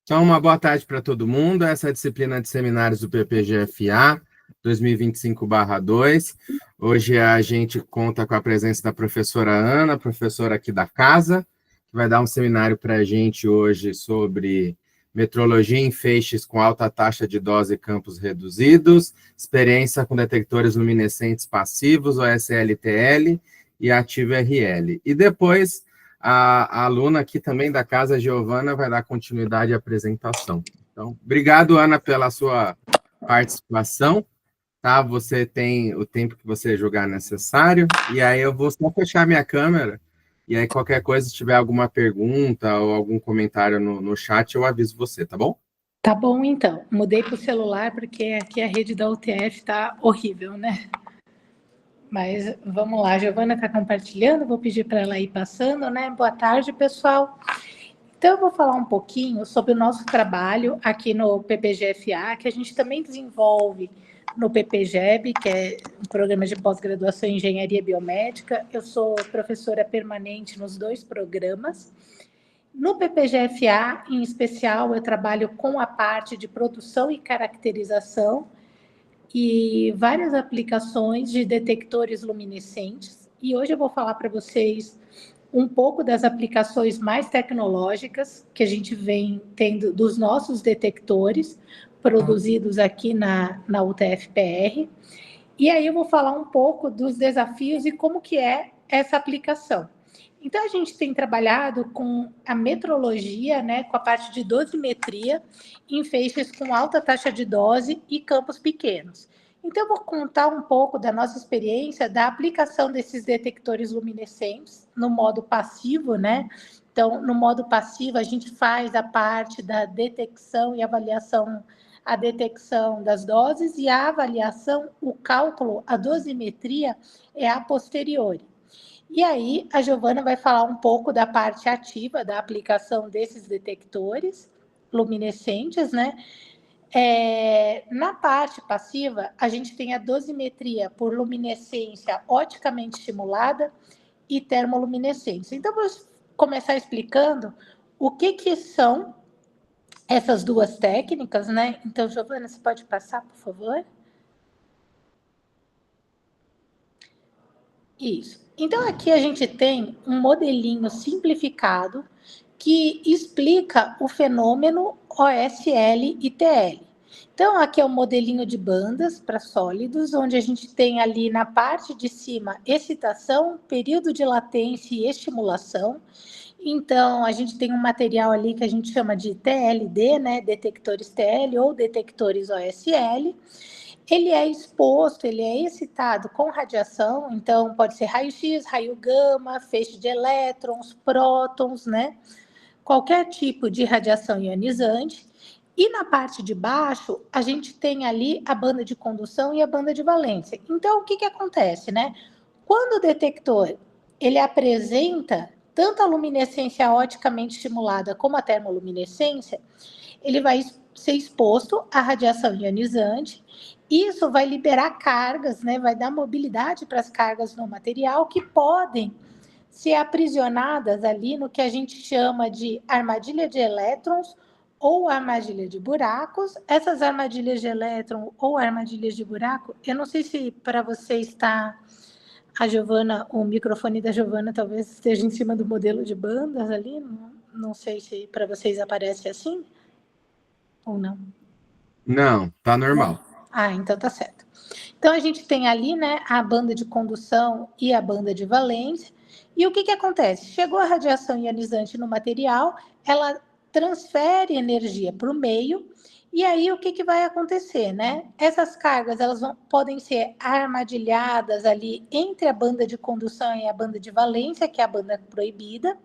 Então, uma boa tarde para todo mundo. Essa é a disciplina de seminários do PPGFA 2025/2. Hoje a gente conta com a presença da professora Ana, professora aqui da casa, que vai dar um seminário para a gente hoje sobre metrologia em feixes com alta taxa de dose e campos reduzidos, experiência com detectores luminescentes passivos, OSL-TL e ativo RL. E depois a aluna aqui também da casa, Giovana, vai dar continuidade à apresentação. Então, obrigado, Ana, pela sua participação. Tá? Você tem o tempo que você julgar necessário. E aí eu vou só fechar minha câmera. E aí, qualquer coisa, se tiver alguma pergunta ou algum comentário no chat, eu aviso você, tá bom? Tá bom, então. Mudei para o celular porque aqui a rede da UTF está horrível, né? Mas vamos lá, a Giovana está compartilhando, vou pedir para ela ir passando, né? Boa tarde, pessoal. Então, eu vou falar um pouquinho sobre o nosso trabalho aqui no PPGFA, que a gente também desenvolve no PPGEB, que é um programa de pós-graduação em Engenharia Biomédica. Eu sou professora permanente nos dois programas. No PPGFA, em especial, eu trabalho com a parte de produção e caracterização e várias aplicações de detectores luminescentes. E hoje eu vou falar para vocês um pouco das aplicações mais tecnológicas que a gente vem tendo dos nossos detectores produzidos aqui na UTF-PR. E aí eu vou falar um pouco dos desafios e como que é essa aplicação. Então, a gente tem trabalhado com a metrologia, né, com a parte de dosimetria em feixes com alta taxa de dose e campos pequenos. Então, eu vou contar um pouco da nossa experiência da aplicação desses detectores luminescentes no modo passivo, né? Então, no modo passivo, a gente faz a parte da detecção e avaliação, a detecção das doses e a avaliação, o cálculo, a dosimetria é a posteriori. E aí, a Giovana vai falar um pouco da parte ativa da aplicação desses detectores luminescentes, né? Na parte passiva, a gente tem a dosimetria por luminescência oticamente estimulada e termoluminescência. Então, vou começar explicando o que são essas duas técnicas, né? Então, Giovana, você pode passar, por favor? Isso. Então, aqui a gente tem um modelinho simplificado que explica o fenômeno OSL e TL. Então, aqui é o modelinho de bandas para sólidos, onde a gente tem ali na parte de cima excitação, período de latência e estimulação. Então, a gente tem um material ali que a gente chama de TLD, né? Detectores TL ou detectores OSL. Ele é exposto, ele é excitado com radiação, então pode ser raio-x, raio gama, feixe de elétrons, prótons, né? Qualquer tipo de radiação ionizante. E na parte de baixo, a gente tem ali a banda de condução e a banda de valência. Então, o que acontece, né? Quando o detector ele apresenta tanto a luminescência oticamente estimulada como a termoluminescência, ele vai ser exposto à radiação ionizante. Isso vai liberar cargas, né? Vai dar mobilidade para as cargas no material que podem ser aprisionadas ali no que a gente chama de armadilha de elétrons ou armadilha de buracos. Essas armadilhas de elétron ou armadilhas de buraco, eu não sei se para você está a Giovana, o microfone da Giovana talvez esteja em cima do modelo de bandas ali, não sei se para vocês aparece assim ou não. Não, tá normal. Então tá certo. Então a gente tem ali, né, a banda de condução e a banda de valência. E o que acontece? Chegou a radiação ionizante no material, ela transfere energia para o meio, e aí o que vai acontecer, né? Essas cargas elas podem ser armadilhadas ali entre a banda de condução e a banda de valência, que é a banda proibida,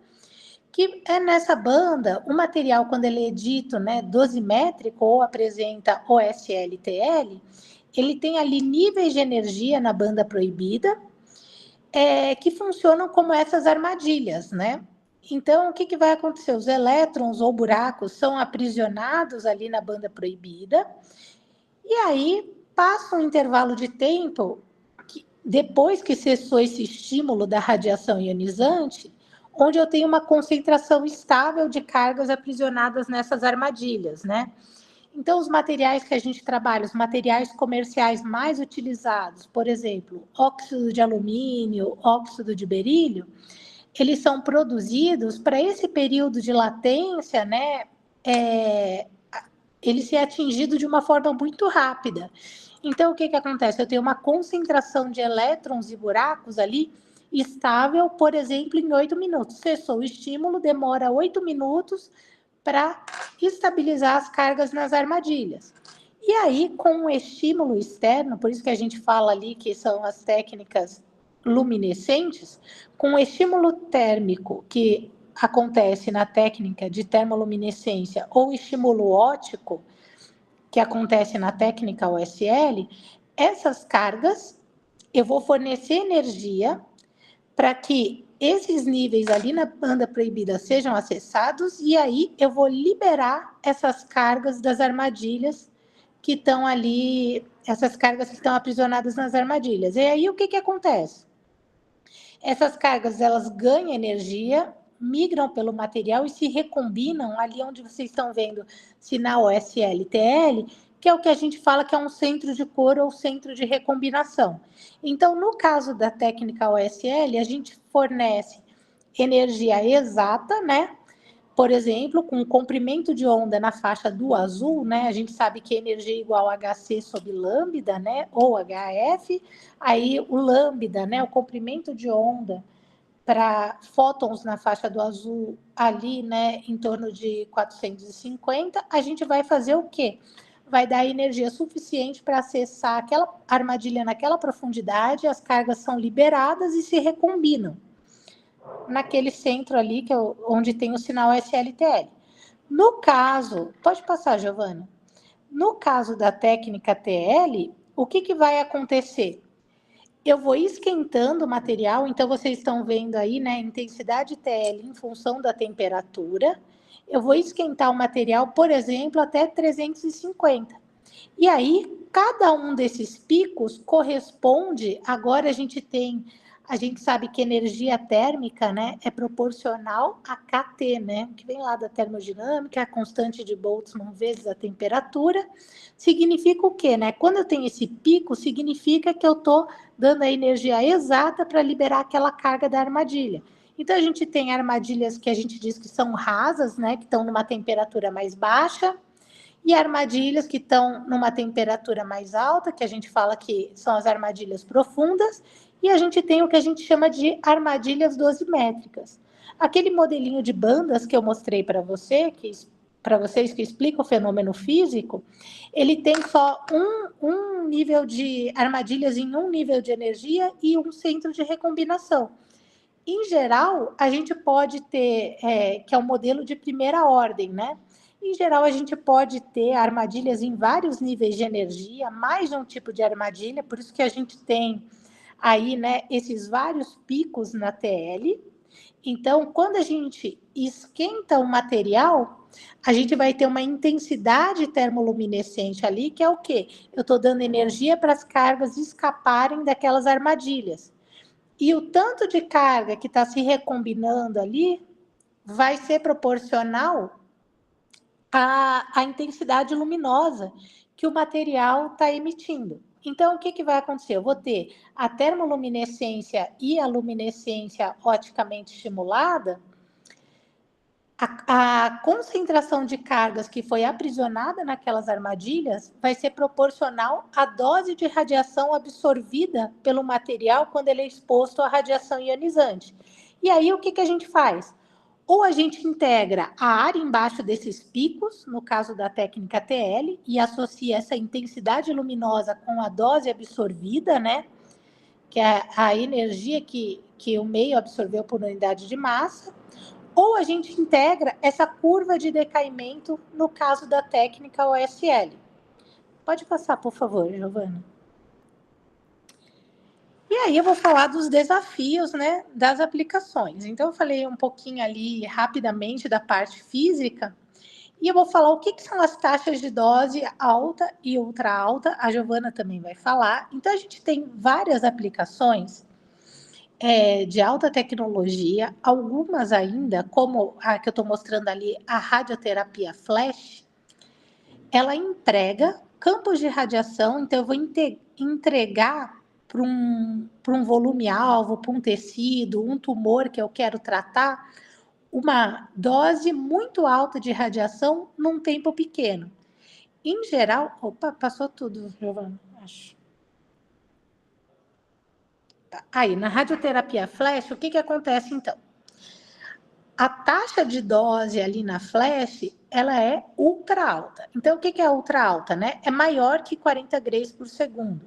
que é nessa banda, o material, quando ele é dito, né, dosimétrico ou apresenta OSL-TL, ele tem ali níveis de energia na banda proibida, que funcionam como essas armadilhas, né? Então, o que vai acontecer? Os elétrons ou buracos são aprisionados ali na banda proibida, e aí passa um intervalo de tempo, depois que cessou esse estímulo da radiação ionizante, onde eu tenho uma concentração estável de cargas aprisionadas nessas armadilhas, né? Então, os materiais que a gente trabalha, os materiais comerciais mais utilizados, por exemplo, óxido de alumínio, óxido de berílio, eles são produzidos para esse período de latência, né? Ele ser atingido de uma forma muito rápida. Então, o que acontece? Eu tenho uma concentração de elétrons e buracos ali estável, por exemplo, em 8 minutos. Cessou o estímulo, demora 8 minutos para estabilizar as cargas nas armadilhas. E aí, com o estímulo externo, por isso que a gente fala ali que são as técnicas luminescentes, com o estímulo térmico que acontece na técnica de termoluminescência ou estímulo óptico, que acontece na técnica OSL, essas cargas eu vou fornecer energia para que esses níveis ali na banda proibida sejam acessados e aí eu vou liberar essas cargas das armadilhas que estão ali, essas cargas que estão aprisionadas nas armadilhas. E aí o que acontece? Essas cargas, elas ganham energia, migram pelo material e se recombinam ali onde vocês estão vendo sinal OSL-TL, que é o que a gente fala que é um centro de cor ou centro de recombinação. Então, no caso da técnica OSL, a gente fornece energia exata, né? Por exemplo, com comprimento de onda na faixa do azul, né? A gente sabe que energia é igual a HC sobre lambda, né? Ou HF. Aí o lambda, né? O comprimento de onda para fótons na faixa do azul ali, né? Em torno de 450. A gente vai fazer o quê? Vai dar energia suficiente para acessar aquela armadilha naquela profundidade. As cargas são liberadas e se recombinam naquele centro ali, que é onde tem o sinal SLTL. No caso, pode passar, Giovana. No caso da técnica TL, o que vai acontecer? Eu vou esquentando o material, então vocês estão vendo aí, né, intensidade TL em função da temperatura. Eu vou esquentar o material, por exemplo, até 350. E aí, cada um desses picos corresponde, agora a gente sabe que energia térmica, né, é proporcional a KT, né, que vem lá da termodinâmica, a constante de Boltzmann vezes a temperatura. Significa o quê, né? Quando eu tenho esse pico, significa que eu estou dando a energia exata para liberar aquela carga da armadilha. Então, a gente tem armadilhas que a gente diz que são rasas, né, que estão numa temperatura mais baixa, e armadilhas que estão numa temperatura mais alta, que a gente fala que são as armadilhas profundas, e a gente tem o que a gente chama de armadilhas dosimétricas. Aquele modelinho de bandas que eu mostrei para vocês, que explica o fenômeno físico, ele tem só um nível de armadilhas em um nível de energia e um centro de recombinação. Em geral, a gente pode ter, que é um modelo de primeira ordem, né? Em geral, a gente pode ter armadilhas em vários níveis de energia, mais de um tipo de armadilha, por isso que a gente tem aí, né, esses vários picos na TL. Então, quando a gente esquenta o material, a gente vai ter uma intensidade termoluminescente ali, que é o quê? Eu estou dando energia para as cargas escaparem daquelas armadilhas. E o tanto de carga que está se recombinando ali vai ser proporcional à intensidade luminosa que o material está emitindo. Então, o que vai acontecer? Eu vou ter a termoluminescência e a luminescência oticamente estimulada. A concentração de cargas que foi aprisionada naquelas armadilhas vai ser proporcional à dose de radiação absorvida pelo material quando ele é exposto à radiação ionizante. E aí, o que a gente faz? Ou a gente integra a área embaixo desses picos, no caso da técnica TL, e associa essa intensidade luminosa com a dose absorvida, né? Que é a energia que o meio absorveu por unidade de massa. Ou a gente integra essa curva de decaimento no caso da técnica OSL. Pode passar, por favor, Giovana. E aí eu vou falar dos desafios, né, das aplicações. Então, eu falei um pouquinho ali rapidamente da parte física, e eu vou falar o que são as taxas de dose alta e ultra alta, a Giovana também vai falar. Então, a gente tem várias aplicações de alta tecnologia, algumas ainda, como a que eu estou mostrando ali, a radioterapia flash, ela emprega campos de radiação, então eu vou entregar para um volume-alvo, para um tecido, um tumor que eu quero tratar, uma dose muito alta de radiação num tempo pequeno. Em geral, opa, passou tudo, Giovana, acho. Tá. Aí, na radioterapia flash, o que acontece então? A taxa de dose ali na flash, ela é ultra alta. Então, o que é ultra alta, né? É maior que 40 grays por segundo.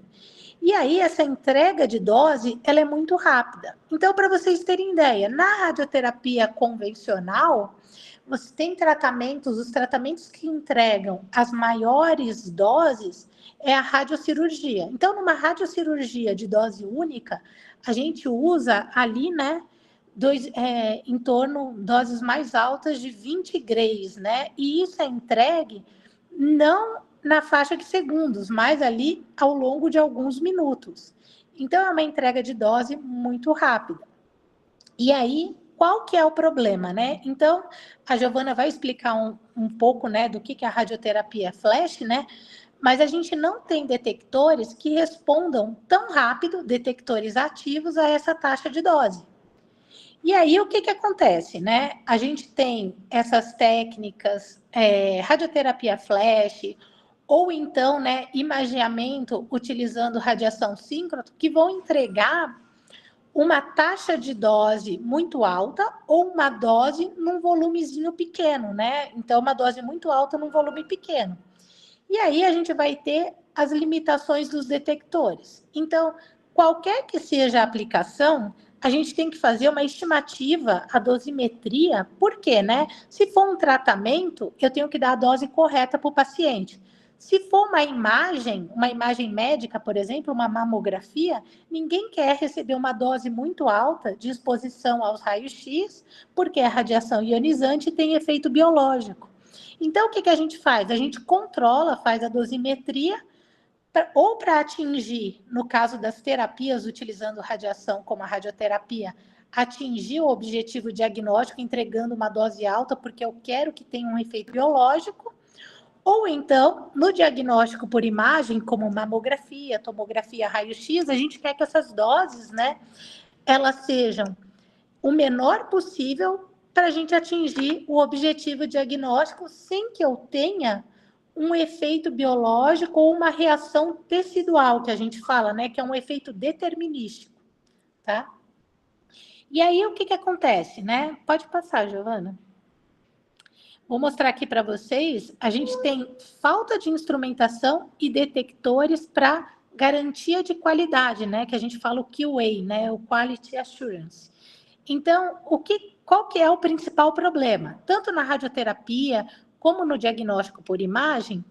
E aí, essa entrega de dose, ela é muito rápida. Então, para vocês terem ideia, na radioterapia convencional, você tem tratamentos, os tratamentos que entregam as maiores doses é a radiocirurgia. Então, numa radiocirurgia de dose única, a gente usa ali, né, em torno doses mais altas de 20 grays, né? E isso é entregue não na faixa de segundos, mas ali ao longo de alguns minutos. Então, é uma entrega de dose muito rápida. E aí, qual que é o problema, né? Então, a Giovana vai explicar um pouco, né, do que é a radioterapia flash, né? Mas a gente não tem detectores que respondam tão rápido, detectores ativos, a essa taxa de dose. E aí, o que acontece, né? A gente tem essas técnicas, radioterapia flash, ou então, né, imageamento utilizando radiação síncrona, que vão entregar uma taxa de dose muito alta ou uma dose num volumezinho pequeno, né? Então, uma dose muito alta num volume pequeno. E aí a gente vai ter as limitações dos detectores. Então, qualquer que seja a aplicação, a gente tem que fazer uma estimativa, a dosimetria. Por quê, né? Se for um tratamento, eu tenho que dar a dose correta para o paciente. Se for uma imagem médica, por exemplo, uma mamografia, ninguém quer receber uma dose muito alta de exposição aos raios-x, porque a radiação ionizante tem efeito biológico. Então, o que a gente faz? A gente controla, faz a dosimetria, ou para atingir, no caso das terapias, utilizando radiação como a radioterapia, atingir o objetivo diagnóstico entregando uma dose alta, porque eu quero que tenha um efeito biológico, ou então, no diagnóstico por imagem, como mamografia, tomografia, raio-x, a gente quer que essas doses, né, elas sejam o menor possível para a gente atingir o objetivo diagnóstico sem que eu tenha um efeito biológico ou uma reação tecidual, que a gente fala, né, que é um efeito determinístico, tá? E aí, o que acontece, né? Pode passar, Giovana. Vou mostrar aqui para vocês, a gente tem falta de instrumentação e detectores para garantia de qualidade, né? Que a gente fala o QA, né? O Quality Assurance. Então, qual que é o principal problema? Tanto na radioterapia como no diagnóstico por imagem,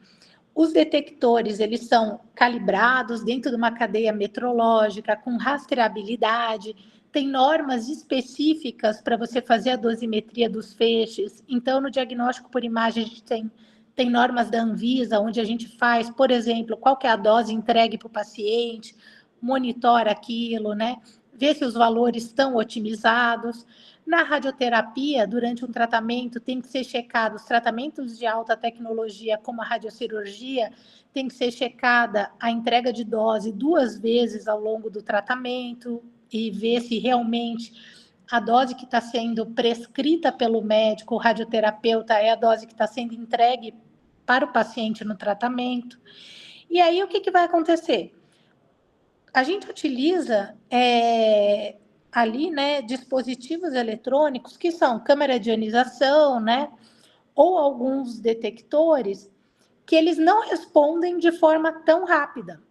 os detectores, eles são calibrados dentro de uma cadeia metrológica, com rastreabilidade, tem normas específicas para você fazer a dosimetria dos feixes. Então, no diagnóstico por imagem, a gente tem normas da Anvisa, onde a gente faz, por exemplo, qual que é a dose entregue para o paciente, monitora aquilo, né? Vê se os valores estão otimizados. Na radioterapia, durante um tratamento, tem que ser checado os tratamentos de alta tecnologia, como a radiocirurgia, tem que ser checada a entrega de dose 2 vezes ao longo do tratamento e ver se realmente a dose que está sendo prescrita pelo médico, o radioterapeuta, é a dose que está sendo entregue para o paciente no tratamento. E aí, o que vai acontecer? A gente utiliza ali, né, dispositivos eletrônicos que são câmera de ionização, né, ou alguns detectores que eles não respondem de forma tão rápida.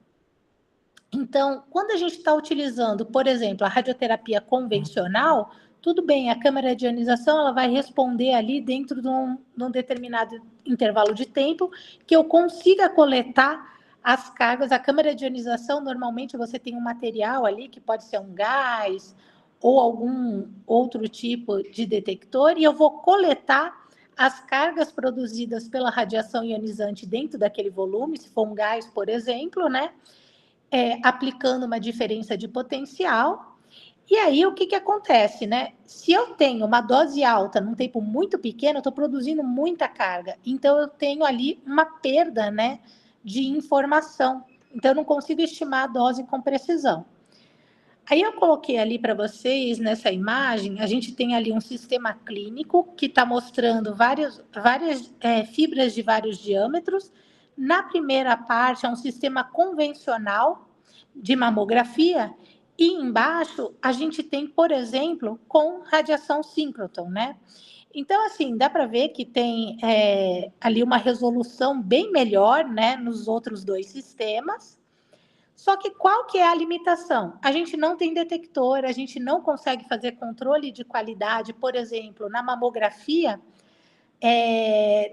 Então, quando a gente está utilizando, por exemplo, a radioterapia convencional, tudo bem, a câmera de ionização ela vai responder ali dentro de um determinado intervalo de tempo que eu consiga coletar as cargas. A câmera de ionização, normalmente você tem um material ali que pode ser um gás ou algum outro tipo de detector e eu vou coletar as cargas produzidas pela radiação ionizante dentro daquele volume, se for um gás, por exemplo, né? Aplicando uma diferença de potencial, E aí, o que acontece, né? Se eu tenho uma dose alta num tempo muito pequeno, eu estou produzindo muita carga. Então, eu tenho ali uma perda, né, de informação. Então, eu não consigo estimar a dose com precisão. Aí, eu coloquei ali para vocês, nessa imagem, a gente tem ali um sistema clínico que está mostrando várias fibras de vários diâmetros. Na primeira parte, é um sistema convencional de mamografia, e embaixo a gente tem, por exemplo, com radiação síncrotron, né? Então, assim, dá para ver que tem ali uma resolução bem melhor, né, nos outros dois sistemas. Só que qual que é a limitação? A gente não tem detector, a gente não consegue fazer controle de qualidade. Por exemplo, na mamografia,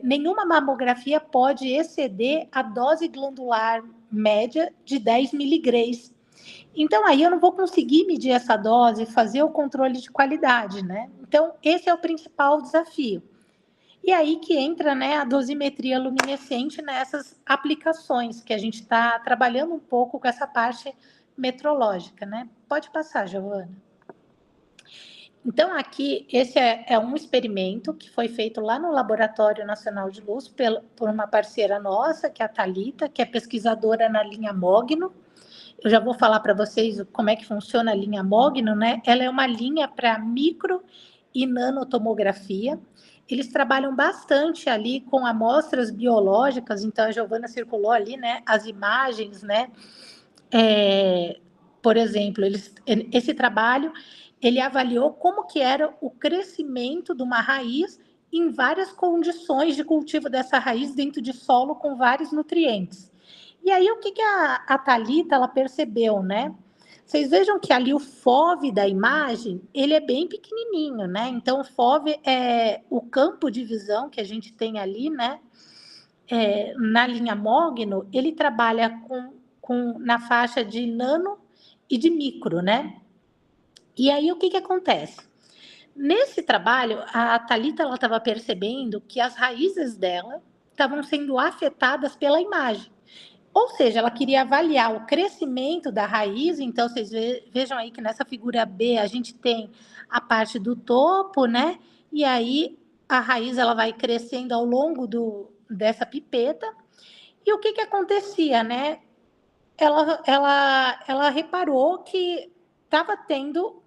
nenhuma mamografia pode exceder a dose glandular média de 10 miligramas. Então, aí eu não vou conseguir medir essa dose e fazer o controle de qualidade, né? Então, esse é o principal desafio. E aí que entra, né, a dosimetria luminescente nessas aplicações, que a gente está trabalhando um pouco com essa parte metrológica, né? Pode passar, Giovana. Então, aqui, esse é um experimento que foi feito lá no Laboratório Nacional de Luz por uma parceira nossa, que é a Thalita, que é pesquisadora na linha Mogno. Eu já vou falar para vocês como é que funciona a linha Mogno, né? Ela é uma linha para micro e nanotomografia. Eles trabalham bastante ali com amostras biológicas, então a Giovana circulou ali, né, as imagens, né? Por exemplo, esse trabalho, ele avaliou como que era o crescimento de uma raiz em várias condições de cultivo dessa raiz dentro de solo com vários nutrientes. E aí, o que a Thalita, ela percebeu, né? Vocês vejam que ali o FOV da imagem, ele é bem pequenininho, né? Então, o FOV é o campo de visão que a gente tem ali, né? Na linha Mogno, ele trabalha na faixa de nano e de micro, né? E aí, o que acontece? Nesse trabalho, a Thalita estava percebendo que as raízes dela estavam sendo afetadas pela imagem. Ou seja, ela queria avaliar o crescimento da raiz. Então, vocês vejam aí que nessa figura B a gente tem a parte do topo, né? E aí a raiz ela vai crescendo ao longo dessa pipeta. E o que acontecia, né? Ela reparou que estava tendo,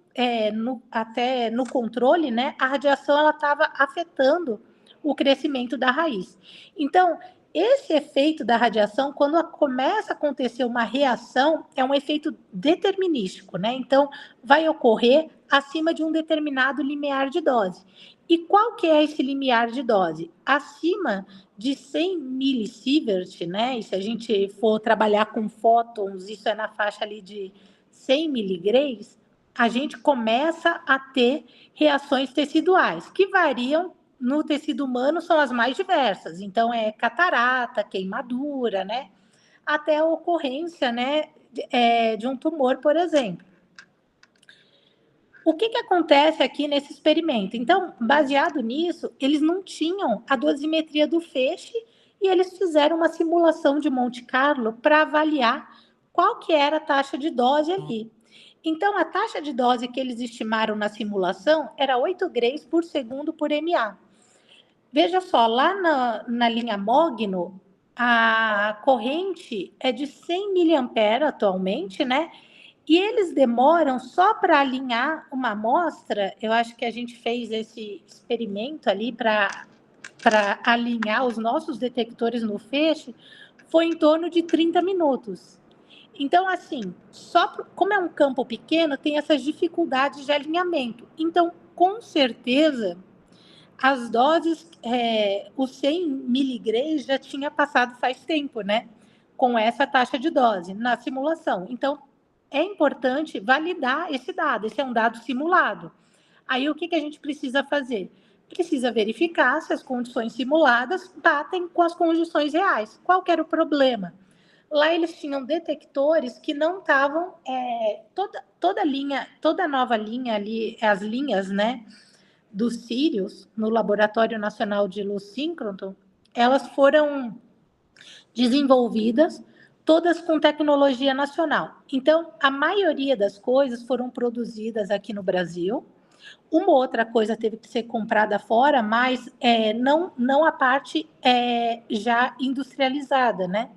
até no controle, né? A radiação ela estava afetando o crescimento da raiz. Então, esse efeito da radiação, quando começa a acontecer uma reação, é um efeito determinístico, né? Então, vai ocorrer acima de um determinado limiar de dose. E qual que é esse limiar de dose? Acima de 100 milisievert, né? E se a gente for trabalhar com fótons, isso é na faixa ali de 100 miligramas, a gente começa a ter reações teciduais, que variam no tecido humano, são as mais diversas. Então, catarata, queimadura, né? Até a ocorrência, né, de um tumor, por exemplo. O que acontece aqui nesse experimento? Então, baseado nisso, eles não tinham a dosimetria do feixe e eles fizeram uma simulação de Monte Carlo para avaliar qual que era a taxa de dose ali. Então, a taxa de dose que eles estimaram na simulação era 8 grays por segundo por MA. Veja só, lá na linha Mogno, a corrente é de 100 miliampere atualmente, né? E eles demoram só para alinhar uma amostra. Eu acho que a gente fez esse experimento ali para alinhar os nossos detectores no feixe, foi em torno de 30 minutos. Então, assim, como é um campo pequeno, tem essas dificuldades de alinhamento. Então, com certeza, as doses, os 100 miligramas já tinha passado faz tempo, né? Com essa taxa de dose na simulação. Então, é importante validar esse dado. Esse é um dado simulado. Aí, o que a gente precisa fazer? Precisa verificar se as condições simuladas batem com as condições reais. Qual que era o problema? Lá eles tinham detectores que não estavam... toda nova linha ali, as linhas, né, dos Sirius, no Laboratório Nacional de Luz Síncroton, elas foram desenvolvidas todas com tecnologia nacional. Então, a maioria das coisas foram produzidas aqui no Brasil. Uma outra coisa teve que ser comprada fora, mas não a parte já industrializada, né?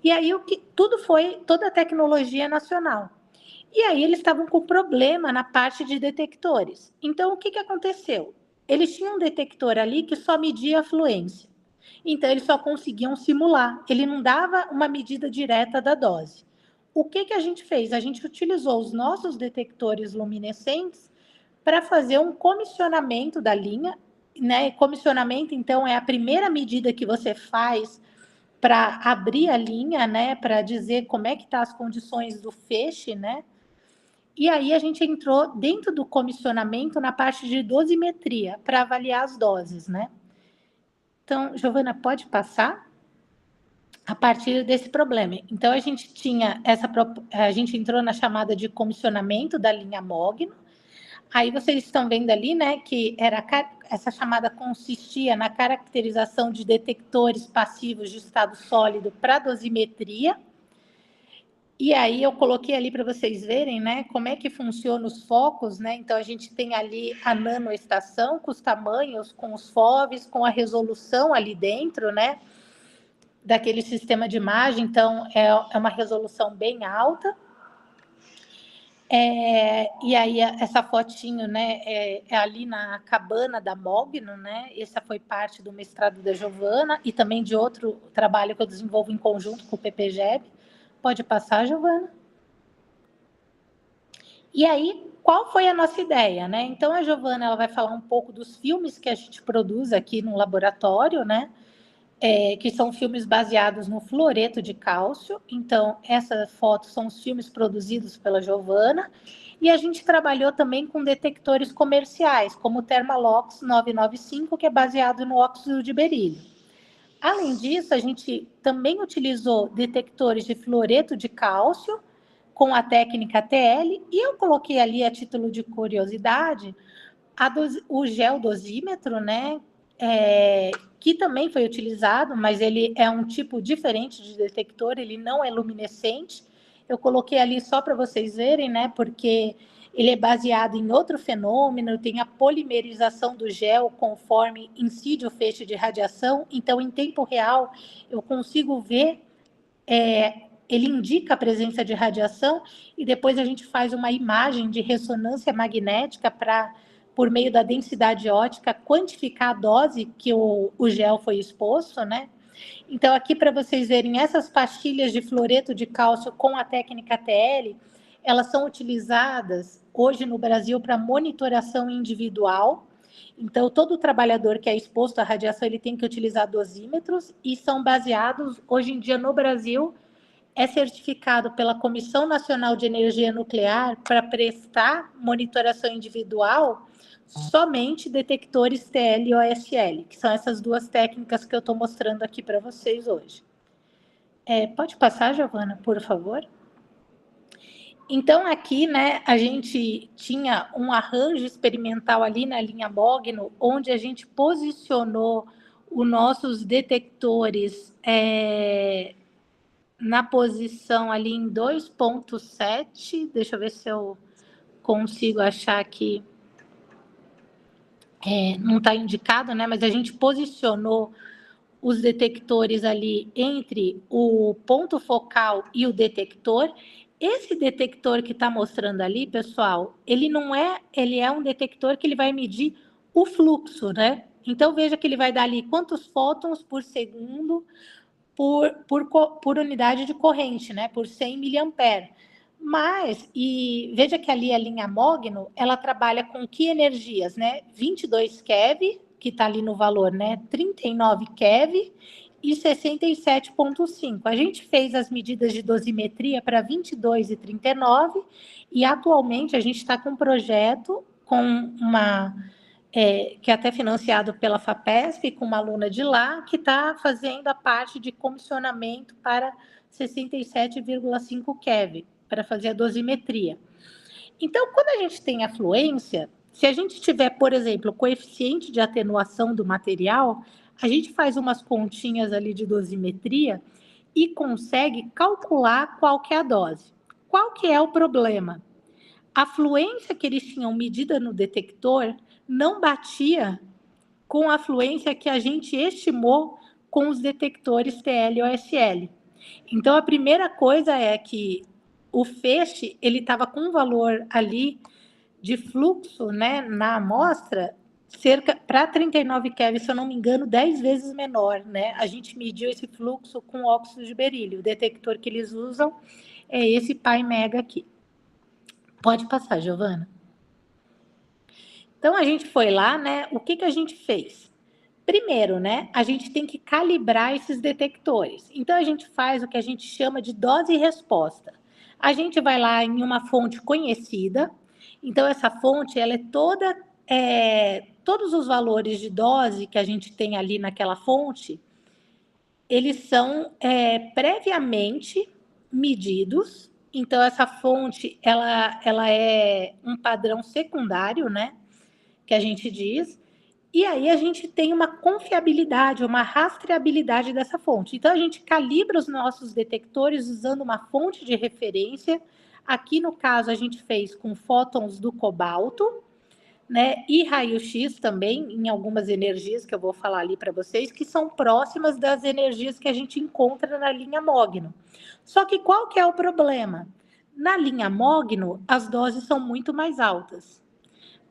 E aí toda a tecnologia nacional. E aí eles estavam com problema na parte de detectores. Então, o que aconteceu? Eles tinham um detector ali que só media a fluência. Então, eles só conseguiam simular. Ele não dava uma medida direta da dose. O que a gente fez? A gente utilizou os nossos detectores luminescentes para fazer um comissionamento da linha, né? Comissionamento, então, é a primeira medida que você faz para abrir a linha, né? Para dizer como é que estão as condições do feixe, né? E aí a gente entrou dentro do comissionamento na parte de dosimetria para avaliar as doses, né? Então, Giovana, pode passar? A partir desse problema. Então, a gente entrou na chamada de comissionamento da linha Mogno. Aí vocês estão vendo ali, né, que essa chamada consistia na caracterização de detectores passivos de estado sólido para dosimetria. E aí eu coloquei ali para vocês verem, né, como é que funciona os focos, né? Então a gente tem ali a nanoestação com os tamanhos, com os FOVs, com a resolução ali dentro, né, daquele sistema de imagem. Então é uma resolução bem alta. E aí essa fotinho, né, é ali na cabana da Mogno, né? Essa foi parte do mestrado da Giovana e também de outro trabalho que eu desenvolvo em conjunto com o PPGEB. Pode passar, Giovana? E aí, qual foi a nossa ideia, né? Então, a Giovana ela vai falar um pouco dos filmes que a gente produz aqui no laboratório, né? Que são filmes baseados no fluoreto de cálcio. Então, essas fotos são os filmes produzidos pela Giovana. E a gente trabalhou também com detectores comerciais, como o Thermalox 995, que é baseado no óxido de berílio. Além disso, a gente também utilizou detectores de fluoreto de cálcio, com a técnica TL, e eu coloquei ali, a título de curiosidade, o geodosímetro, né? Que também foi utilizado, mas ele é um tipo diferente de detector, ele não é luminescente. Eu coloquei ali só para vocês verem, né? Porque ele é baseado em outro fenômeno, tem a polimerização do gel conforme incide o feixe de radiação. Então, em tempo real, eu consigo ver ele indica a presença de radiação e depois a gente faz uma imagem de ressonância magnética para, por meio da densidade ótica, quantificar a dose que o gel foi exposto, né? Então, aqui para vocês verem, essas pastilhas de fluoreto de cálcio com a técnica TL, elas são utilizadas hoje no Brasil para monitoração individual. Então, todo trabalhador que é exposto à radiação, ele tem que utilizar dosímetros e são baseados, hoje em dia, no Brasil, é certificado pela Comissão Nacional de Energia Nuclear para prestar monitoração individual somente detectores TL e OSL, que são essas duas técnicas que eu estou mostrando aqui para vocês hoje. Pode passar, Giovana, por favor? Então, aqui, né, a gente tinha um arranjo experimental ali na linha Mogno, onde a gente posicionou os nossos detectores na posição ali em 2.7, deixa eu ver se eu consigo achar aqui, não está indicado, né? Mas a gente posicionou os detectores ali entre o ponto focal e o detector. Esse detector que está mostrando ali, pessoal, ele é um detector que ele vai medir o fluxo, né? Então, veja que ele vai dar ali quantos fótons por segundo por unidade de corrente, né? Por 100 miliampere. Mas, e veja que ali a linha Mogno, ela trabalha com que energias, né? 22 keV, que está ali no valor, né? 39 keV e 67,5. A gente fez as medidas de dosimetria para 22 e 39 e atualmente a gente está com um projeto com que é até financiado pela FAPESP, com uma aluna de lá, que está fazendo a parte de comissionamento para 67,5 keV, para fazer a dosimetria. Então, quando a gente tem afluência, se a gente tiver, por exemplo, coeficiente de atenuação do material, a gente faz umas continhas ali de dosimetria e consegue calcular qual que é a dose. Qual que é o problema? A fluência que eles tinham medida no detector não batia com a fluência que a gente estimou com os detectores TL e OSL. Então, a primeira coisa é que o feixe ele estava com um valor ali de fluxo, né, na amostra, cerca para 39 keV, se eu não me engano, 10 vezes menor, né? A gente mediu esse fluxo com óxido de berílio. O detector que eles usam é esse Pi-Mega aqui. Pode passar, Giovana. Então, a gente foi lá, né? O que a gente fez? Primeiro, né, a gente tem que calibrar esses detectores. Então, a gente faz o que a gente chama de dose e resposta. A gente vai lá em uma fonte conhecida. Então, essa fonte, ela é toda... todos os valores de dose que a gente tem ali naquela fonte, eles são previamente medidos. Então, essa fonte, ela é um padrão secundário, né, que a gente diz. E aí a gente tem uma confiabilidade, uma rastreabilidade dessa fonte. Então, a gente calibra os nossos detectores usando uma fonte de referência. Aqui, no caso, a gente fez com fótons do cobalto, né? E raio-x também, em algumas energias que eu vou falar ali para vocês, que são próximas das energias que a gente encontra na linha Mogno. Só que qual que é o problema? Na linha Mogno, as doses são muito mais altas.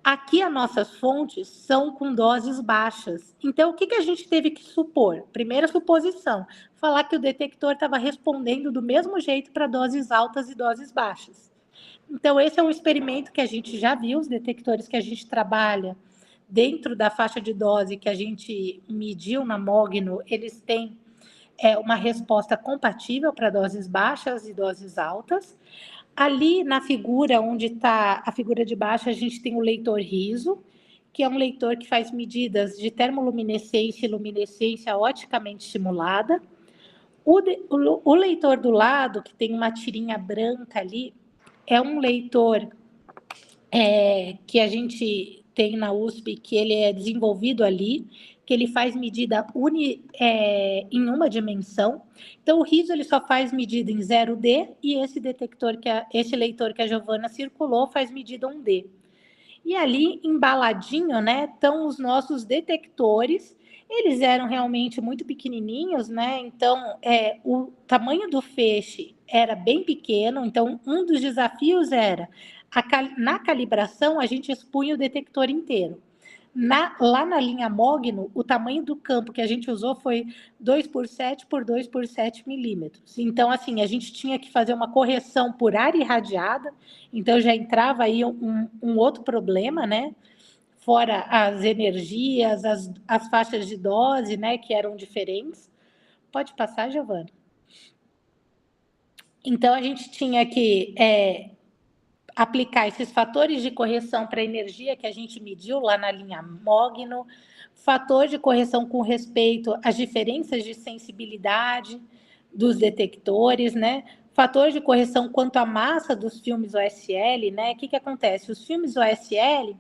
Aqui as nossas fontes são com doses baixas. Então, o que a gente teve que supor? Primeira suposição, falar que o detector estava respondendo do mesmo jeito para doses altas e doses baixas. Então, esse é um experimento que a gente já viu, os detectores que a gente trabalha dentro da faixa de dose que a gente mediu na Mogno, eles têm uma resposta compatível para doses baixas e doses altas. Ali na figura, onde está a figura de baixo, a gente tem o leitor RISO, que é um leitor que faz medidas de termoluminescência e luminescência oticamente estimulada. O leitor do lado, que tem uma tirinha branca ali, é um leitor que a gente tem na USP, que ele é desenvolvido ali, que ele faz medida em uma dimensão. Então, o RISO ele só faz medida em 0D e esse detector, esse leitor que a Giovana circulou, faz medida 1D. E ali, embaladinho, né, estão os nossos detectores. Eles eram realmente muito pequenininhos, né? Então, o tamanho do feixe era bem pequeno. Então, um dos desafios era, na calibração, a gente expunha o detector inteiro. Lá na linha Mogno, o tamanho do campo que a gente usou foi 2 por 7 por 2 por 7 milímetros. Então, assim, a gente tinha que fazer uma correção por área irradiada, então já entrava aí um outro problema, né? Fora as energias, as faixas de dose, né, que eram diferentes. Pode passar, Giovana? Então, a gente tinha que aplicar esses fatores de correção para a energia que a gente mediu lá na linha Mogno, fator de correção com respeito às diferenças de sensibilidade dos detectores, né? Fator de correção quanto à massa dos filmes OSL, né? O que acontece? Os filmes OSL,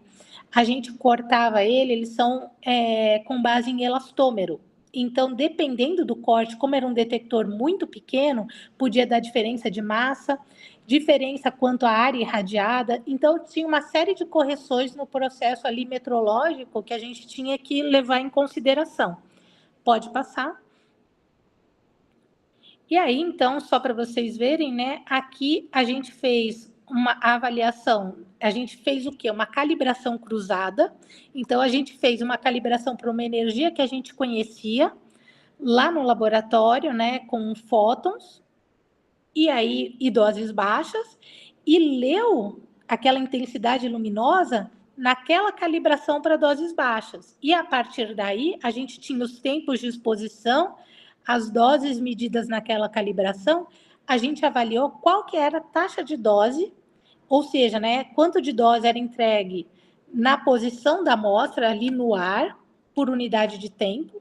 a gente cortava eles são com base em elastômero. Então, dependendo do corte, como era um detector muito pequeno, podia dar diferença de massa, diferença quanto à área irradiada. Então, tinha uma série de correções no processo ali metrológico que a gente tinha que levar em consideração. Pode passar. E aí, então, só para vocês verem, né? Aqui a gente fez uma avaliação. A gente fez o quê? Uma calibração cruzada. Então, a gente fez uma calibração para uma energia que a gente conhecia lá no laboratório, né? Com fótons e doses baixas, e leu aquela intensidade luminosa naquela calibração para doses baixas. E a partir daí, a gente tinha os tempos de exposição, as doses medidas naquela calibração, a gente avaliou qual que era a taxa de dose, ou seja, né, quanto de dose era entregue na posição da amostra, ali no ar, por unidade de tempo,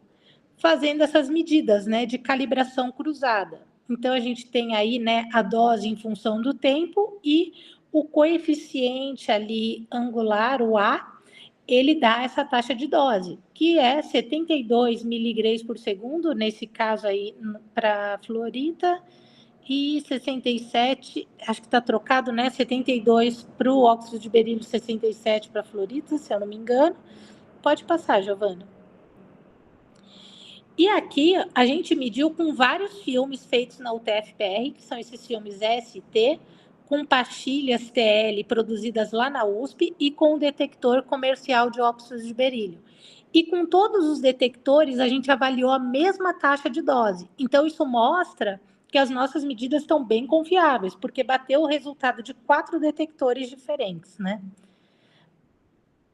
fazendo essas medidas, né, de calibração cruzada. Então, a gente tem aí, né, a dose em função do tempo e o coeficiente ali angular, o A, ele dá essa taxa de dose, que é 72 miligramas por segundo, nesse caso aí para fluorita, e 67, acho que está trocado, né? 72 para o óxido de berílio, 67 para a fluorita, se eu não me engano. Pode passar, Giovana. E aqui a gente mediu com vários filmes feitos na UTF-PR, que são esses filmes ST, com pastilhas TL produzidas lá na USP e com o detector comercial de óxido de berílio. E com todos os detectores, a gente avaliou a mesma taxa de dose. Então, isso mostra que as nossas medidas estão bem confiáveis, porque bateu o resultado de 4 detectores diferentes, né?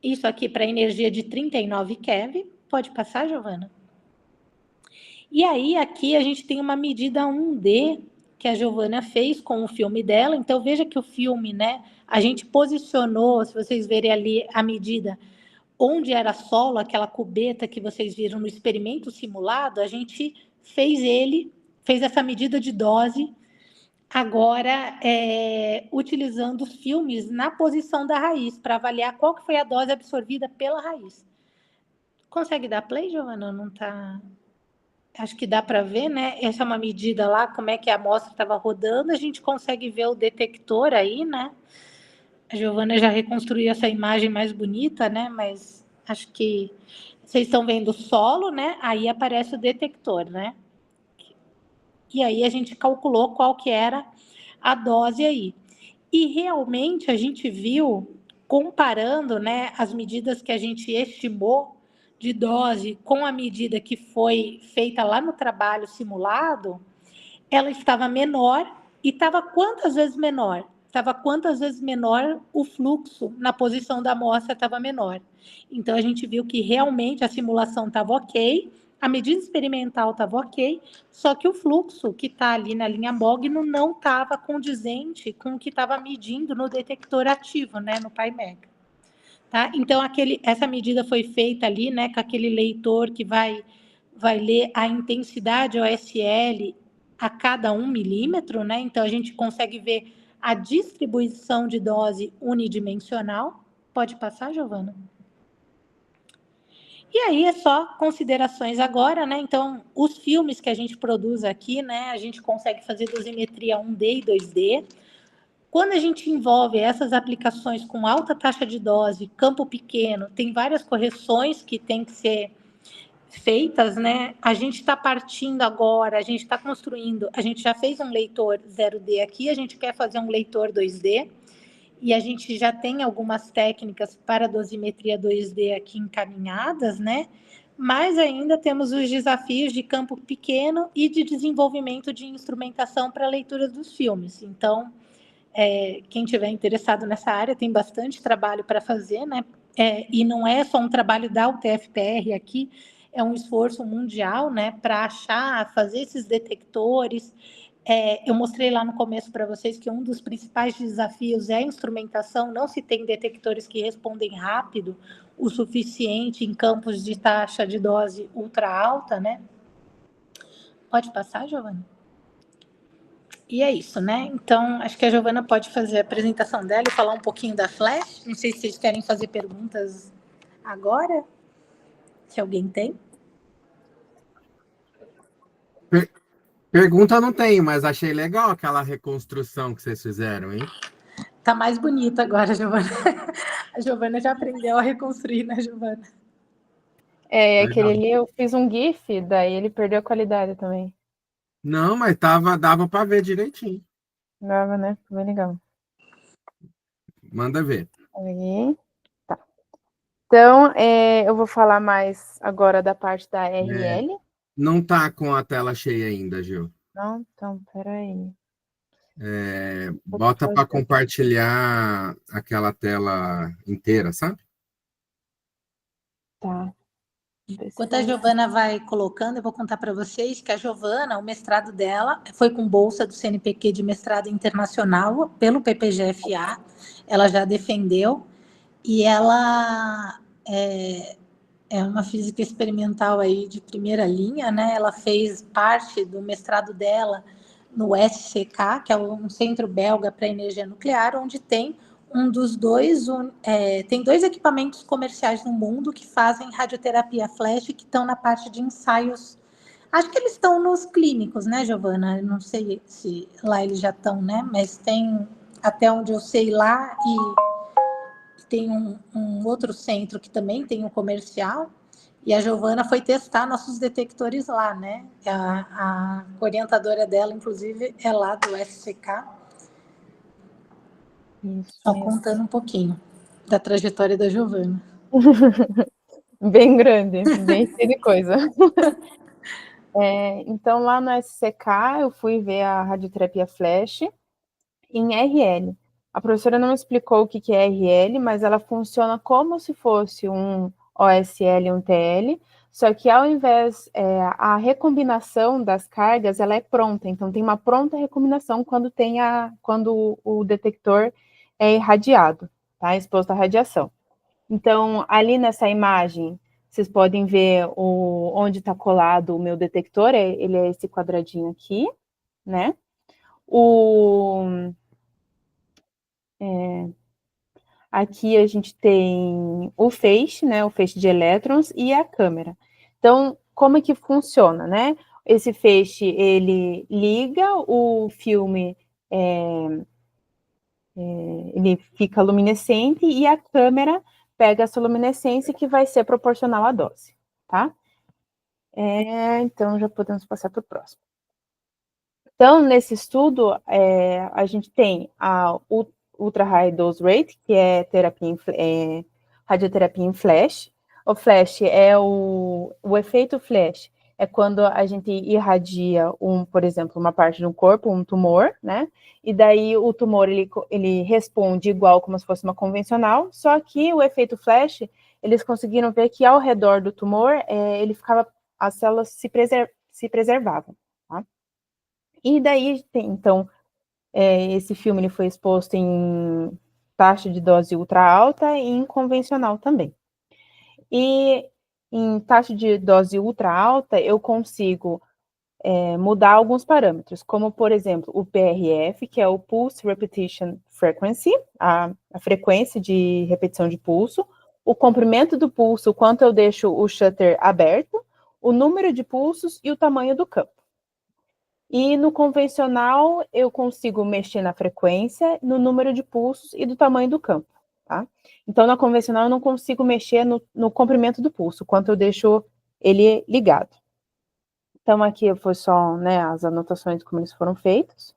Isso aqui para energia de 39 keV. Pode passar, Giovana? E aí, aqui a gente tem uma medida 1D que a Giovana fez com o filme dela. Então, veja que o filme, né? A gente posicionou, se vocês verem ali a medida, onde era solo, aquela cubeta que vocês viram no experimento simulado, a gente fez essa medida de dose, agora utilizando os filmes na posição da raiz, para avaliar qual que foi a dose absorvida pela raiz. Consegue dar play, Giovana? Não tá... Acho que dá para ver, né? Essa é uma medida lá, como é que a amostra estava rodando, a gente consegue ver o detector aí, né? A Giovana já reconstruiu essa imagem mais bonita, né? Mas acho que vocês estão vendo o solo, né? Aí aparece o detector, né? E aí a gente calculou qual que era a dose aí. E realmente a gente viu, comparando, né, as medidas que a gente estimou de dose com a medida que foi feita lá no trabalho simulado, ela estava menor e estava quantas vezes menor? Estava quantas vezes menor o fluxo na posição da amostra estava menor. Então, a gente viu que realmente a simulação estava ok, a medida experimental estava ok, só que o fluxo que está ali na linha Mogno não estava condizente com o que estava medindo no detector ativo, né, no PyMega. Tá? Então, essa medida foi feita ali, né, com aquele leitor que vai ler a intensidade OSL a cada 1 milímetro, né? Então, a gente consegue ver a distribuição de dose unidimensional. Pode passar, Giovana? E aí é só considerações agora, né? Então, os filmes que a gente produz aqui, né? A gente consegue fazer dosimetria 1D e 2D. Quando a gente envolve essas aplicações com alta taxa de dose, campo pequeno, tem várias correções que tem que ser feitas, né? A gente está partindo agora, a gente está construindo, a gente já fez um leitor 0D aqui, a gente quer fazer um leitor 2D, e a gente já tem algumas técnicas para dosimetria 2D aqui encaminhadas, né? Mas ainda temos os desafios de campo pequeno e de desenvolvimento de instrumentação para leitura dos filmes. Então, quem tiver interessado nessa área tem bastante trabalho para fazer, né? E não é só um trabalho da UTF-PR aqui, é um esforço mundial, né, para achar, fazer esses detectores. Eu mostrei lá no começo para vocês que um dos principais desafios é a instrumentação, não se tem detectores que respondem rápido o suficiente em campos de taxa de dose ultra alta, né? Pode passar, Giovana? E é isso, né? Então, acho que a Giovana pode fazer a apresentação dela e falar um pouquinho da Flash. Não sei se vocês querem fazer perguntas agora, se alguém tem. Pergunta não tenho, mas achei legal aquela reconstrução que vocês fizeram, hein? Tá mais bonita agora, Giovana. A Giovana já aprendeu a reconstruir, né, Giovana? Aquele ali eu fiz um GIF, daí ele perdeu a qualidade também. Não, mas dava para ver direitinho. Dava, né? Bem legal. Manda ver. Aí, tá. Então, eu vou falar mais agora da parte da RL. Não tá com a tela cheia ainda, Gil. Não? Então, peraí. Bota para compartilhar aquela tela inteira, sabe? Tá. Enquanto a Giovana vai colocando, eu vou contar para vocês que a Giovana, o mestrado dela foi com bolsa do CNPq de mestrado internacional pelo PPGFA. Ela já defendeu e ela é uma física experimental aí de primeira linha, né? Ela fez parte do mestrado dela no SCK, que é um centro belga para energia nuclear, onde tem um dos dois, tem 2 equipamentos comerciais no mundo que fazem radioterapia flash, que estão na parte de ensaios. Acho que eles estão nos clínicos, né, Giovana? Não sei se lá eles já estão, né? Mas tem, até onde eu sei lá, e tem um outro centro que também tem um comercial. E a Giovana foi testar nossos detectores lá, né? A orientadora dela, inclusive, é lá do SCK. Isso Só mesmo. contando um pouquinho da trajetória da Giovana. Bem grande, bem cheio de coisa. Então, lá no SCK, eu fui ver a radioterapia flash em RL. A professora não explicou o que é RL, mas ela funciona como se fosse um OSL e um TL, só que ao invés, a recombinação das cargas, ela é pronta, então tem uma pronta recombinação quando o detector é irradiado, tá? Exposto à radiação. Então, ali nessa imagem, vocês podem ver onde está colado o meu detector, ele é esse quadradinho aqui, né? Aqui a gente tem o feixe, né? O feixe de elétrons e a câmera. Então, como é que funciona, né? Esse feixe, ele liga o filme, ele fica luminescente e a câmera pega essa luminescência que vai ser proporcional à dose, tá? Então, já podemos passar para o próximo. Então, nesse estudo, a gente tem a Ultra High Dose Rate, que é radioterapia em flash. O flash o efeito flash é quando a gente irradia, por exemplo, uma parte de um corpo, um tumor, né? E daí o tumor, ele responde igual como se fosse uma convencional, só que o efeito flash, eles conseguiram ver que ao redor do tumor, as células se preservavam, tá? E daí então, esse filme ele foi exposto em taxa de dose ultra alta e em convencional também. E em taxa de dose ultra alta, eu consigo mudar alguns parâmetros, como, por exemplo, o PRF, que é o Pulse Repetition Frequency, a frequência de repetição de pulso, o comprimento do pulso, o quanto eu deixo o shutter aberto, o número de pulsos e o tamanho do campo. E no convencional, eu consigo mexer na frequência, no número de pulsos e do tamanho do campo, tá? Então, na convencional, eu não consigo mexer no comprimento do pulso, quanto eu deixo ele ligado. Então, aqui foi só, né, as anotações de como eles foram feitos.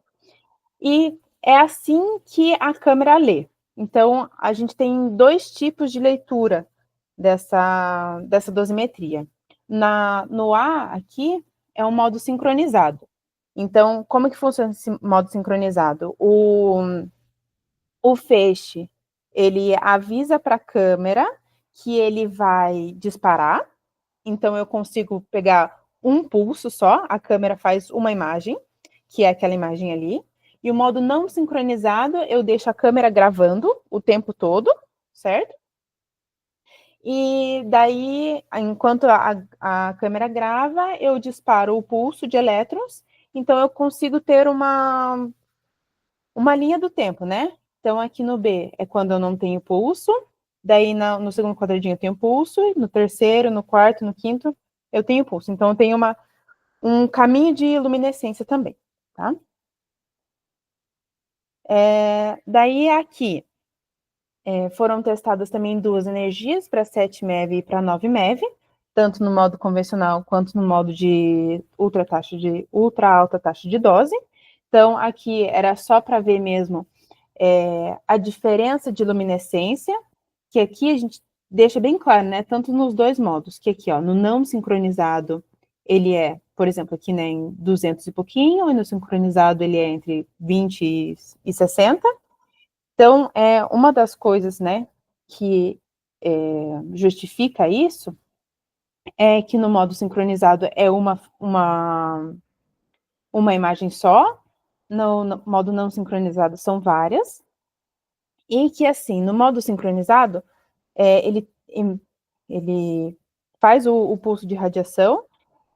E é assim que a câmera lê. Então, a gente tem 2 tipos de leitura dessa dosimetria. No A, aqui, é um modo sincronizado. Então, como que funciona esse modo sincronizado? O feixe, ele avisa para a câmera que ele vai disparar. Então, eu consigo pegar um pulso só, a câmera faz uma imagem, que é aquela imagem ali. E o modo não sincronizado, eu deixo a câmera gravando o tempo todo, certo? E daí, enquanto a câmera grava, eu disparo o pulso de elétrons, então eu consigo ter uma linha do tempo, né? Então, aqui no B é quando eu não tenho pulso, daí no segundo quadradinho eu tenho pulso, no terceiro, no quarto, no quinto, eu tenho pulso. Então, eu tenho um caminho de luminescência também, tá? Daí, aqui, foram testadas também 2 energias, para 7 MeV e para 9 MeV, tanto no modo convencional quanto no modo de ultra alta taxa de dose. Então, aqui era só para ver mesmo a diferença de luminescência, que aqui a gente deixa bem claro, né? Tanto nos 2 modos, que aqui, ó, no não sincronizado, ele por exemplo, aqui, né, em 200 e pouquinho, e no sincronizado ele é entre 20 e 60. Então, uma das coisas, né, que justifica isso é que no modo sincronizado é uma imagem só, no modo não sincronizado são várias, e que, assim, no modo sincronizado, ele faz o pulso de radiação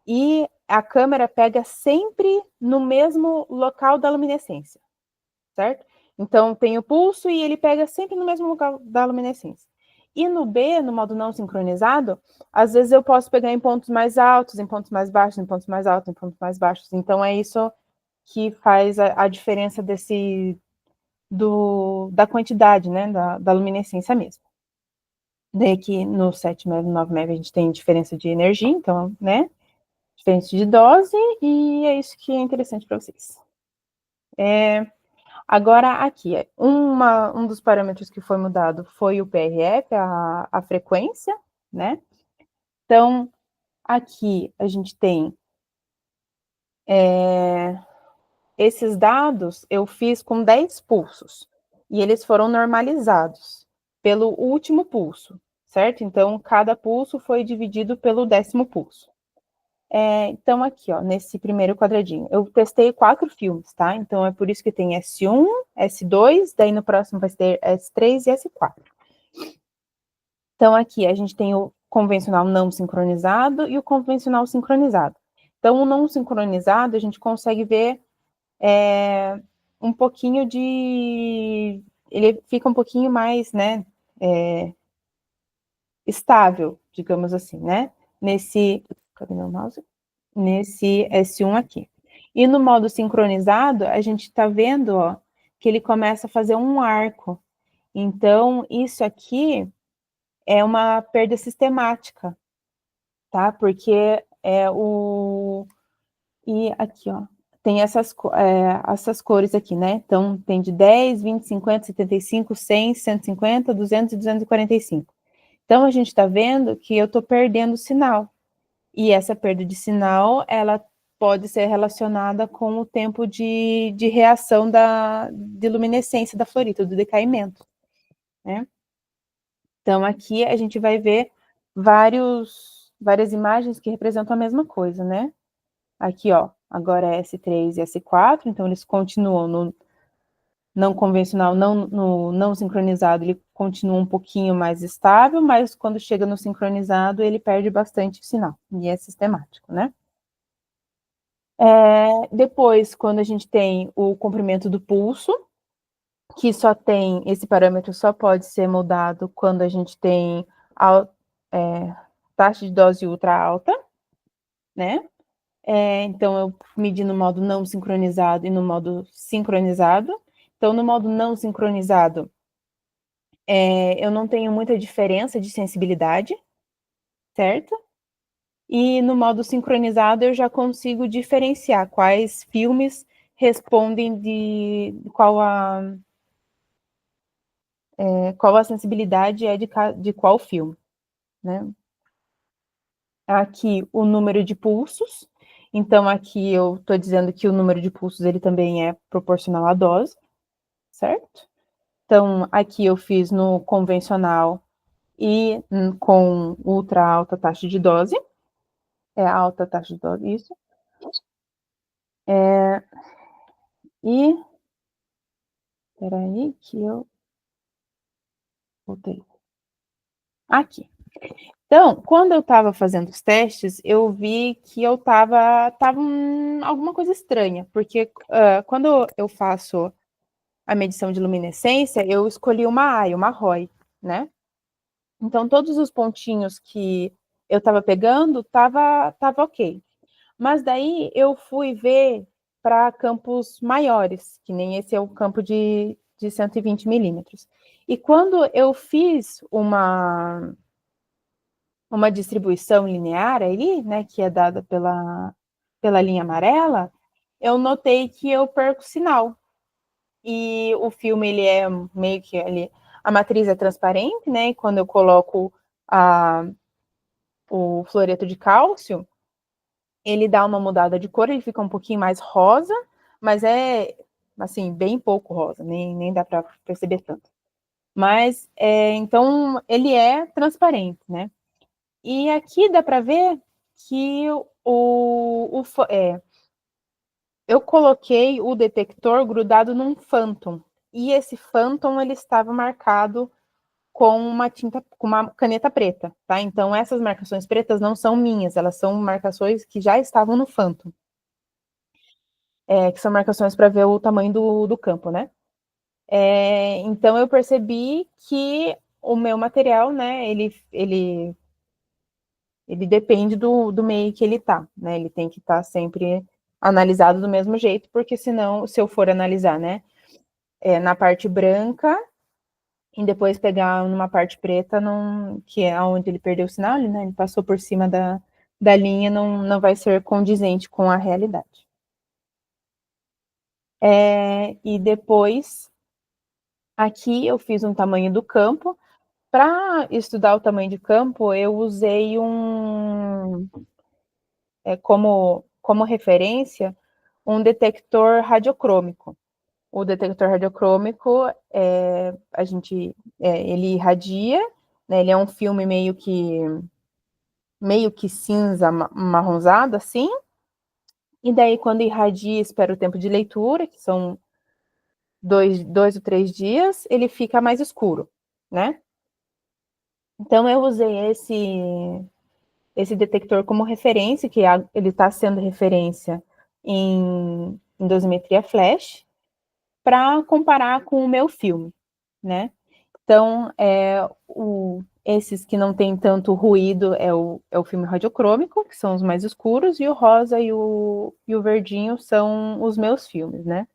e a câmera pega sempre no mesmo local da luminescência, certo? Então, tem o pulso e ele pega sempre no mesmo lugar da luminescência. E no B, no modo não sincronizado, às vezes eu posso pegar em pontos mais altos, em pontos mais baixos, em pontos mais altos, em pontos mais baixos. Então, é isso que faz a diferença da quantidade, né, da luminescência mesmo. Daí aqui no 7 MeV e 9 MeV a gente tem diferença de energia, então, né, diferença de dose, e é isso que é interessante para vocês. Agora, aqui, um dos parâmetros que foi mudado foi o PRF, a frequência, né? Então, aqui a gente tem esses dados, eu fiz com 10 pulsos, e eles foram normalizados pelo último pulso, certo? Então, cada pulso foi dividido pelo 10º pulso. Então, aqui, ó, nesse primeiro quadradinho, eu testei 4 filmes, tá? Então, é por isso que tem S1, S2, daí no próximo vai ter S3 e S4. Então, aqui a gente tem o convencional não sincronizado e o convencional sincronizado. Então, o não sincronizado, a gente consegue ver um pouquinho de... Ele fica um pouquinho mais, né, estável, digamos assim, né? Cadê meu mouse? Nesse S1 aqui. E no modo sincronizado, a gente está vendo, ó, que ele começa a fazer um arco. Então, isso aqui é uma perda sistemática, tá? Porque E aqui, ó, tem essas cores aqui, né? Então, tem de 10, 20, 50, 75, 100, 150, 200 e 245. Então, a gente está vendo que eu estou perdendo sinal. E essa perda de sinal, ela pode ser relacionada com o tempo de reação de luminescência da fluorita, do decaimento, né? Então, aqui a gente vai ver várias imagens que representam a mesma coisa, né? Aqui, ó, agora é S3 e S4, então eles continuam no não convencional, no não sincronizado, ele continua um pouquinho mais estável, mas quando chega no sincronizado, ele perde bastante sinal, e é sistemático, né? Depois, quando a gente tem o comprimento do pulso, que só tem, esse parâmetro só pode ser mudado quando a gente tem taxa de dose ultra alta, né? Então, eu medi no modo não sincronizado e no modo sincronizado. Então, no modo não sincronizado, eu não tenho muita diferença de sensibilidade, certo? E no modo sincronizado, eu já consigo diferenciar quais filmes respondem qual a sensibilidade de qual filme, né? Aqui, o número de pulsos. Então, aqui eu estou dizendo que o número de pulsos, ele também é proporcional à dose, certo? Então, aqui eu fiz no convencional e com ultra alta taxa de dose. Alta taxa de dose, isso. Peraí que eu voltei. Aqui. Então, quando eu estava fazendo os testes, eu vi que eu tava alguma coisa estranha, porque quando eu faço a medição de luminescência, eu escolhi uma AI, uma ROI, né? Então, todos os pontinhos que eu estava pegando, tava ok. Mas daí eu fui ver para campos maiores, que nem esse é o campo de 120 milímetros. E quando eu fiz uma distribuição linear ali, né, que é dada pela linha amarela, eu notei que eu perco sinal. E o filme, ele é meio que ali, a matriz é transparente, né, e quando eu coloco o fluoreto de cálcio, ele dá uma mudada de cor, ele fica um pouquinho mais rosa, mas é, assim, bem pouco rosa, nem dá para perceber tanto. Mas, então, ele é transparente, né? E aqui dá para ver que eu coloquei o detector grudado num Phantom, e esse Phantom, ele estava marcado com uma caneta preta, tá? Então, essas marcações pretas não são minhas, elas são marcações que já estavam no Phantom. Que são marcações para ver o tamanho do campo, né? Então, eu percebi que o meu material, né, ele depende do meio que ele está, né? Ele tem que estar sempre analisado do mesmo jeito, porque senão, se eu for analisar, né, na parte branca e depois pegar numa parte preta, não, que é onde ele perdeu o sinal, né? Ele passou por cima da linha, não vai ser condizente com a realidade. E depois, aqui eu fiz um tamanho do campo. Para estudar o tamanho de campo, eu usei como referência um detector radiocrômico. O detector radiocrômico, ele irradia, né, ele é um filme meio que cinza, marronzado, assim, e daí quando irradia, espera o tempo de leitura, que são 2 ou 3 dias, ele fica mais escuro, né? Então eu usei esse detector como referência, que ele está sendo referência em dosimetria flash, para comparar com o meu filme, né? Então, esses que não tem tanto ruído é o filme radiocrômico, que são os mais escuros, e o rosa e o verdinho são os meus filmes, né?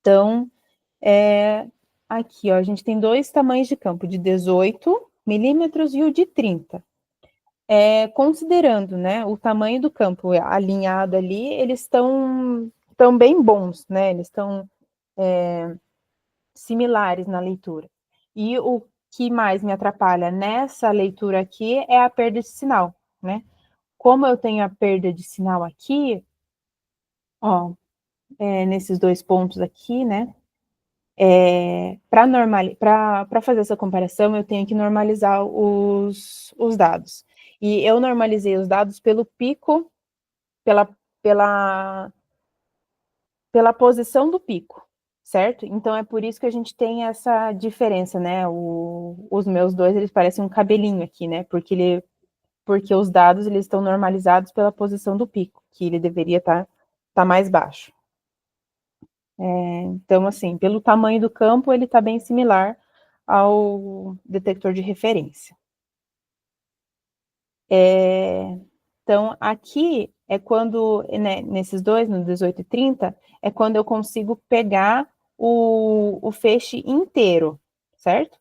Então, aqui, ó, a gente tem 2 tamanhos de campo, de 18 milímetros e o de 30. Considerando, né, o tamanho do campo alinhado ali, eles estão bem bons, né? Eles estão similares na leitura. E o que mais me atrapalha nessa leitura aqui é a perda de sinal, né? Como eu tenho a perda de sinal aqui, ó, nesses 2 pontos aqui, né? Para fazer essa comparação, eu tenho que normalizar os dados. E eu normalizei os dados pelo pico, pela, pela, pela posição do pico, certo? Então é por isso que a gente tem essa diferença, né? Os meus 2, eles parecem um cabelinho aqui, né? Porque os dados, eles estão normalizados pela posição do pico, que ele deveria tá mais baixo. Então, assim, pelo tamanho do campo, ele está bem similar ao detector de referência. Então, aqui é quando, né, nesses 2, no 18 e 30, é quando eu consigo pegar o feixe inteiro, certo?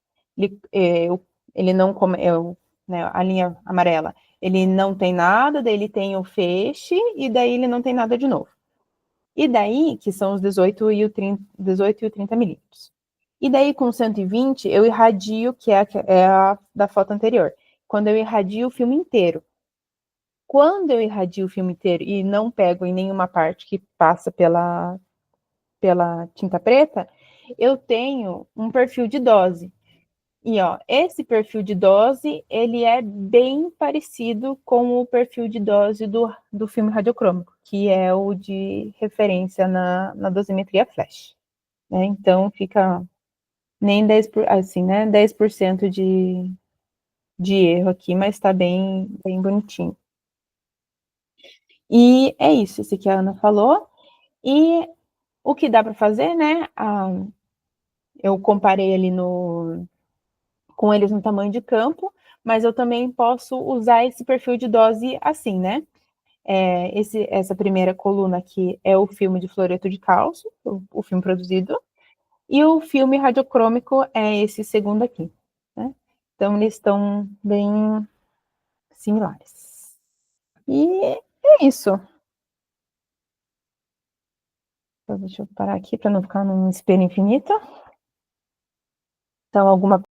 Ele não come, né, a linha amarela, ele não tem nada, daí ele tem o feixe, e daí ele não tem nada de novo. E daí, que são os 18 e o 30 milímetros. E daí, com 120, eu irradio, que é a da foto anterior. Quando eu irradio o filme inteiro. Quando eu irradio o filme inteiro e não pego em nenhuma parte que passa pela tinta preta, eu tenho um perfil de dose. E, ó, esse perfil de dose, ele é bem parecido com o perfil de dose do filme radiocrômico, que é o de referência na dosimetria flash. Né? Então, fica nem 10%, assim, né, 10% de erro aqui, mas está bem bonitinho. E é isso, esse que a Ana falou. E o que dá para fazer, né? Eu comparei ali com eles no tamanho de campo, mas eu também posso usar esse perfil de dose assim, né? Essa primeira coluna aqui é o filme de fluoreto de cálcio, o filme produzido, e o filme radiocrômico é esse segundo aqui, né? Então, eles estão bem similares. E é isso. Então, deixa eu parar aqui para não ficar num espelho infinito. Então, alguma